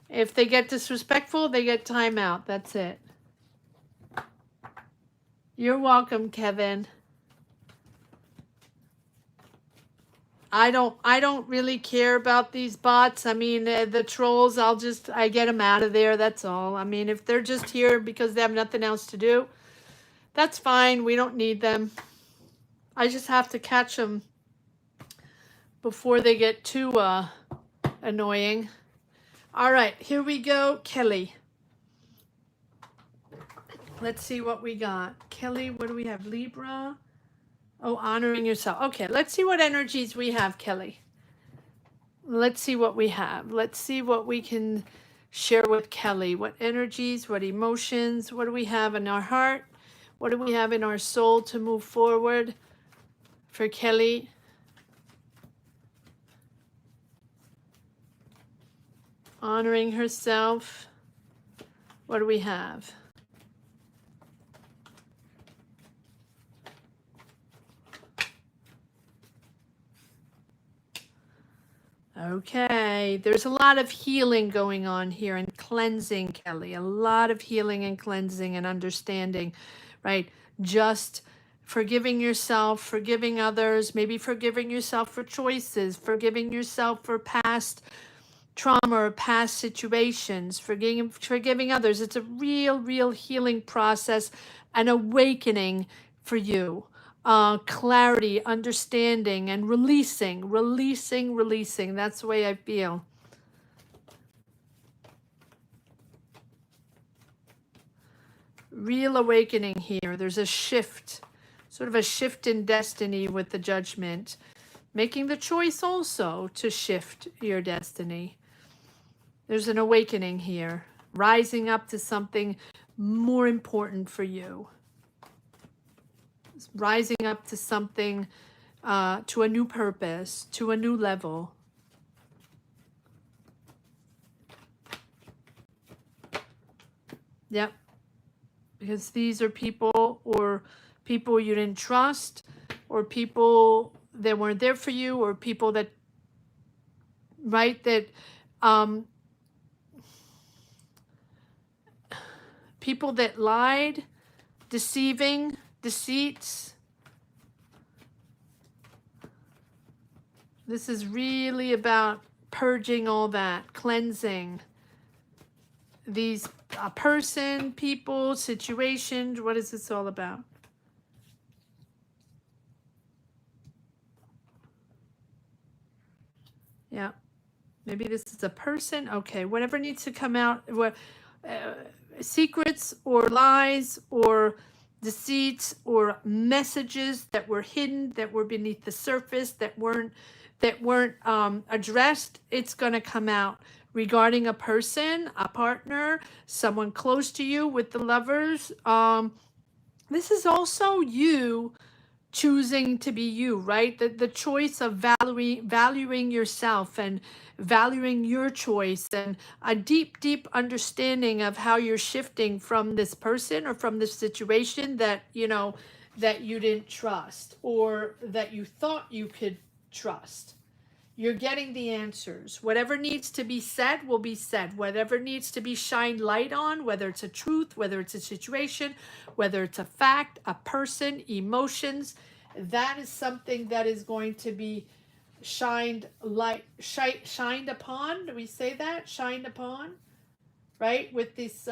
If they get disrespectful, they get timeout. That's it. You're welcome, Kevin. I don't really care about these bots. I mean, the trolls, I get them out of there. That's all. I mean, if they're just here because they have nothing else to do, that's fine. We don't need them. I just have to catch them before they get too annoying. All right, here we go, Kelly. Let's see what we got. Kelly, what do we have? Libra. Oh, honoring yourself. Okay, let's see what energies we have, Kelly. Let's see what we have. Let's see what we can share with Kelly. What energies, what emotions, what do we have in our heart? What do we have in our soul to move forward for Kelly? Honoring herself. What do we have? Okay, there's a lot of healing going on here and cleansing, Kelly. A lot of healing and cleansing and understanding, right? Just forgiving yourself, forgiving others, maybe forgiving yourself for choices, forgiving yourself for past trauma or past situations, forgiving others. It's a real healing process, an awakening for you. Clarity, understanding, and releasing. That's the way I feel. Real awakening here. There's a shift, sort of a shift in destiny with the judgment. Making the choice also to shift your destiny. There's an awakening here. Rising up to something more important for you. Rising up to something, to a new purpose, to a new level. Yep. Because these are people, or people you didn't trust, or people that weren't there for you, or people that, right, that um, people that lied, deceiving, deceits. This is really about purging all that, cleansing these person, people, situations. What is this all about? Yeah, maybe this is a person. Okay, whatever needs to come out, what secrets or lies or deceits or messages that were hidden, that were beneath the surface, that weren't addressed. It's going to come out regarding a person, a partner, someone close to you with the lovers. This is also you choosing to be you, right? The choice of valuing yourself and valuing your choice, and a deep, deep understanding of how you're shifting from this person or from this situation that, that you didn't trust, or that you thought you could trust. You're getting the answers. Whatever needs to be said will be said. Whatever needs to be shined light on, whether it's a truth, whether it's a situation, whether it's a fact, a person, emotions, that is something that is going to be shined upon. Do we say that? Shined upon, right? With this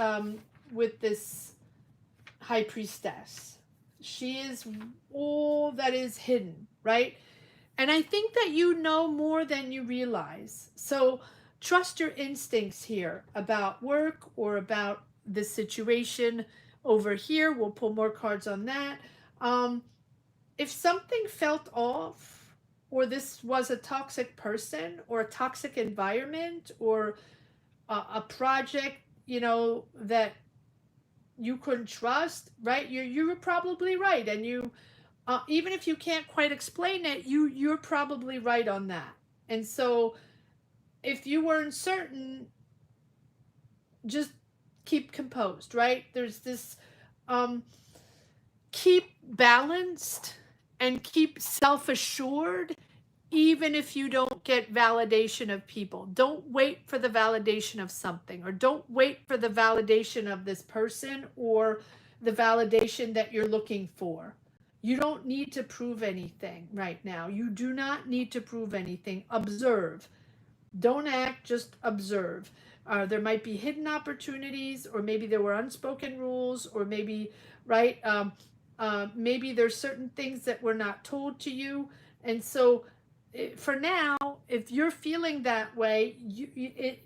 high priestess. She is all that is hidden, right? And I think that you know more than you realize. So trust your instincts here about work or about the situation over here. We'll pull more cards on that. If something felt off, or this was a toxic person or a toxic environment, or a project, that you couldn't trust, right? You were probably right, and even if you can't quite explain it, you're probably right on that. And so, if you weren't certain, just keep composed, right? There's this, um, keep balanced and keep self-assured, even if you don't get validation of people. Don't wait for the validation of something, or don't wait for the validation of this person, or the validation that you're looking for. You don't need to prove anything right now. You do not need to prove anything. Observe. Don't act, just observe. There might be hidden opportunities, or maybe there were unspoken rules, or maybe, right? Maybe there's certain things that were not told to you. And so, for now, if you're feeling that way,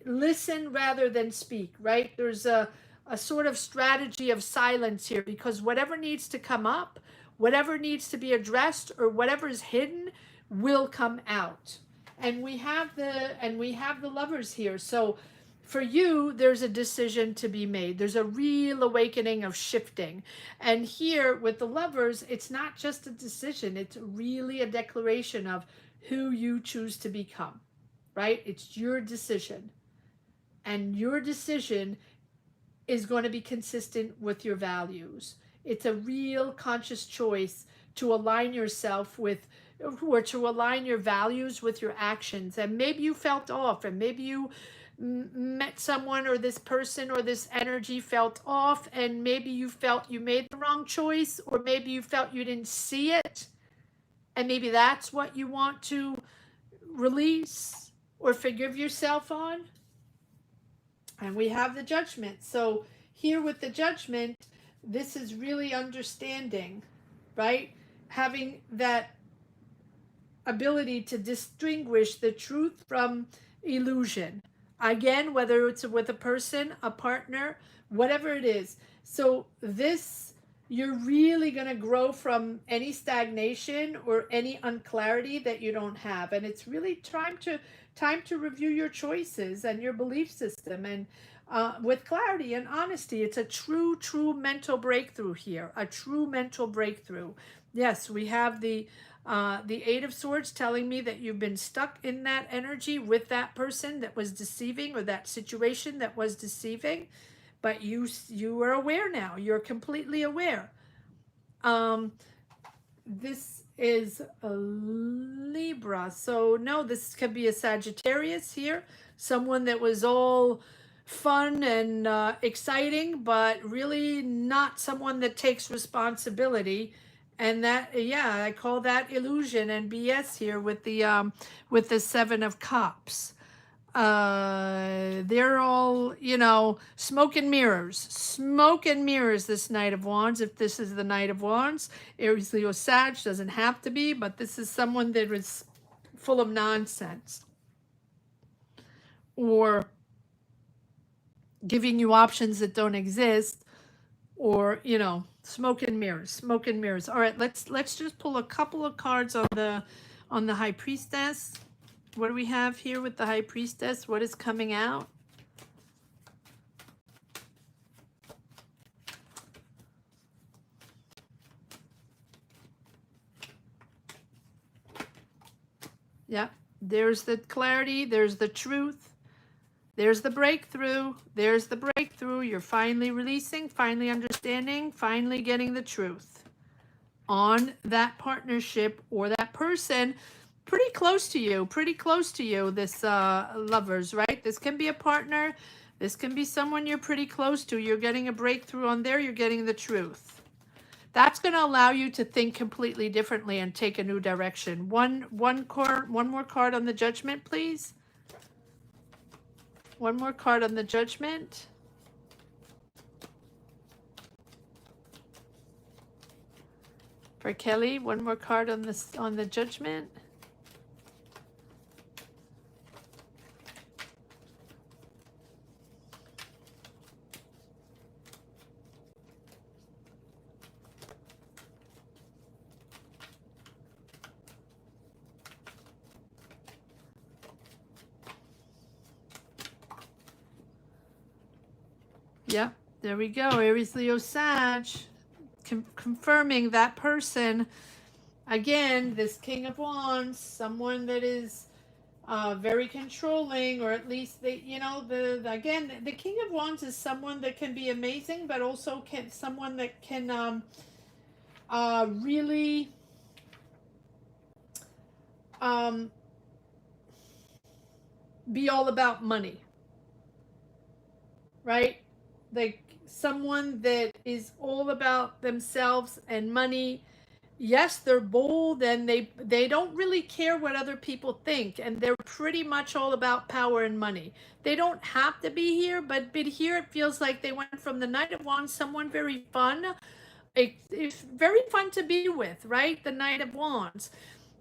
listen rather than speak, right? There's a sort of strategy of silence here, because whatever needs to come up, whatever needs to be addressed, or whatever is hidden will come out. And we have the lovers here. So for you, there's a decision to be made. There's a real awakening of shifting. And here with the lovers, it's not just a decision, it's really a declaration of who you choose to become, right? It's your decision. And your decision is going to be consistent with your values. It's a real conscious choice to align yourself with, or to align your values with your actions. And maybe you felt off, and maybe you met someone, or this person or this energy felt off, and maybe you felt you made the wrong choice, or maybe you felt you didn't see it, and maybe that's what you want to release or forgive yourself on. And we have the judgment. So here with the judgment, this is really understanding, right? Having that ability to distinguish the truth from illusion. Again, whether it's with a person, a partner, whatever it is. So this, you're really going to grow from any stagnation or any unclarity that you don't have. And it's really time to review your choices and your belief system, and with clarity and honesty. It's a true mental breakthrough here, a true mental breakthrough. Yes, we have the Eight of Swords telling me that you've been stuck in that energy with that person that was deceiving, or that situation that was deceiving. but you are aware now. You're completely aware. This is a Libra, so no, this could be a Sagittarius here, someone that was all fun and exciting, but really not someone that takes responsibility. And that, yeah, I call that illusion and BS here with the Seven of Cups. They're all, smoke and mirrors, this Knight of Wands. If this is the Knight of Wands, Aries, Leo, Sag, doesn't have to be, but this is someone that is full of nonsense, or giving you options that don't exist, or, smoke and mirrors. All right, let's just pull a couple of cards on the High Priestess. What do we have here with the High Priestess? What is coming out? Yeah, there's the clarity, there's the truth, there's the breakthrough, You're finally releasing, finally understanding, finally getting the truth on that partnership or that person pretty close to you, this lovers, right? This can be a partner, this can be someone you're pretty close to. You're getting a breakthrough on there, you're getting the truth. That's going to allow you to think completely differently and take a new direction. One more card on the Judgment, please. One more card on the Judgment. For Kelly, one more card on the Judgment. Yep, there we go. Aries, Leo, Sag. Confirming that person. Again, this King of Wands, someone that is very controlling, or at least the King of Wands is someone that can be amazing, but also someone that can really be all about money, right? Like someone that is all about themselves and money. Yes, they're bold, and they don't really care what other people think, and they're pretty much all about power and money. They don't have to be here, but here it feels like they went from the Knight of Wands, someone very fun. It's very fun to be with, right? The Knight of Wands.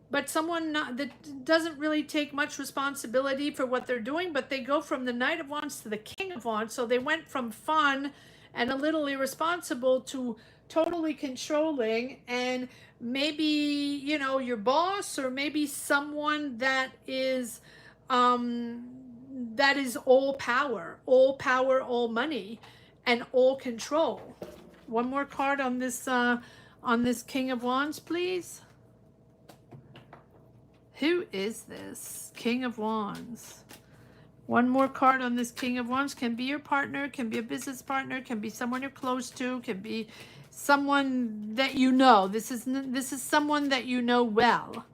But someone that doesn't really take much responsibility for what they're doing, but they go from the Knight of Wands to the King of Wands. So they went from fun and a little irresponsible to totally controlling, and maybe, your boss, or maybe someone that is all power, all money, and all control. One more card on this King of Wands, please. Who is this King of Wands? One more card on this King of Wands. Can be your partner, can be a business partner, can be someone you're close to, can be someone that you know. This is someone that you know well.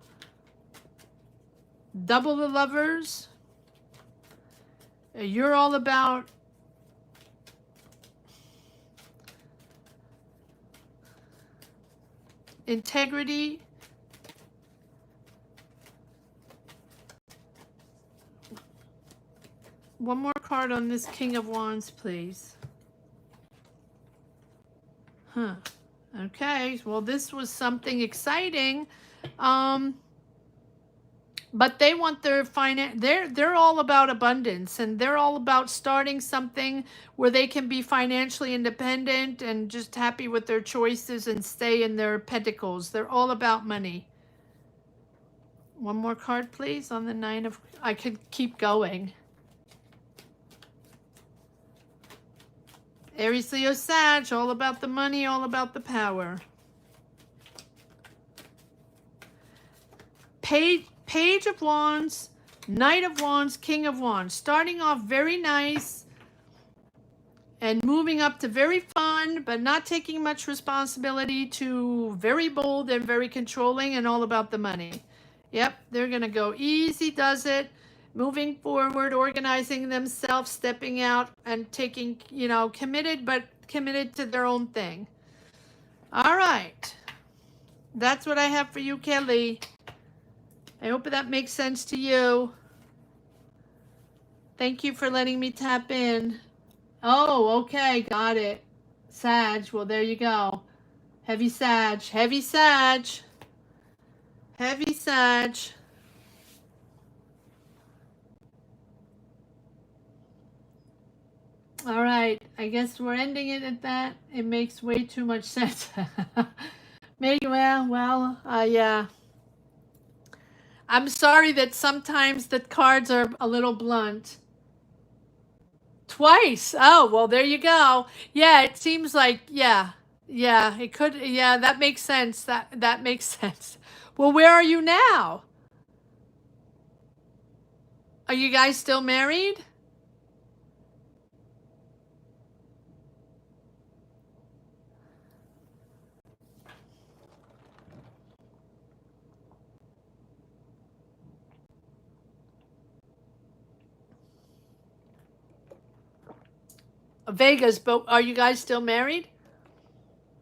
Double the Lovers. You're all about integrity. One more card on this King of Wands, please. Okay, well, this was something exciting. But they want their finance. They're all about abundance, and they're all about starting something where they can be financially independent and just happy with their choices and stay in their pentacles. They're all about money. One more card, please, on the Nine of... I could keep going. Aries, Leo, Sag, all about the money, all about the power. Page of Wands, Knight of Wands, King of Wands. Starting off very nice. and moving up to very fun, but not taking much responsibility, to very bold and very controlling and all about the money. Yep, they're going to go easy does it, moving forward, organizing themselves, stepping out and taking, you know, committed, but committed to their own thing. All right. That's what I have for you, Kelly. I hope that makes sense to you. Thank you for letting me tap in. Oh, okay, got it. Sag, well, there you go. Heavy Sag, heavy Sag, heavy Sag. All right, I guess we're ending it at that. It makes way too much sense. Maybe, well, yeah. I'm sorry that sometimes the cards are a little blunt. Twice. Oh, well, there you go. Yeah, it seems like, yeah, it could, yeah, that makes sense. That makes sense. Well, where are you now? Are you guys still married? Vegas, but are you guys still married?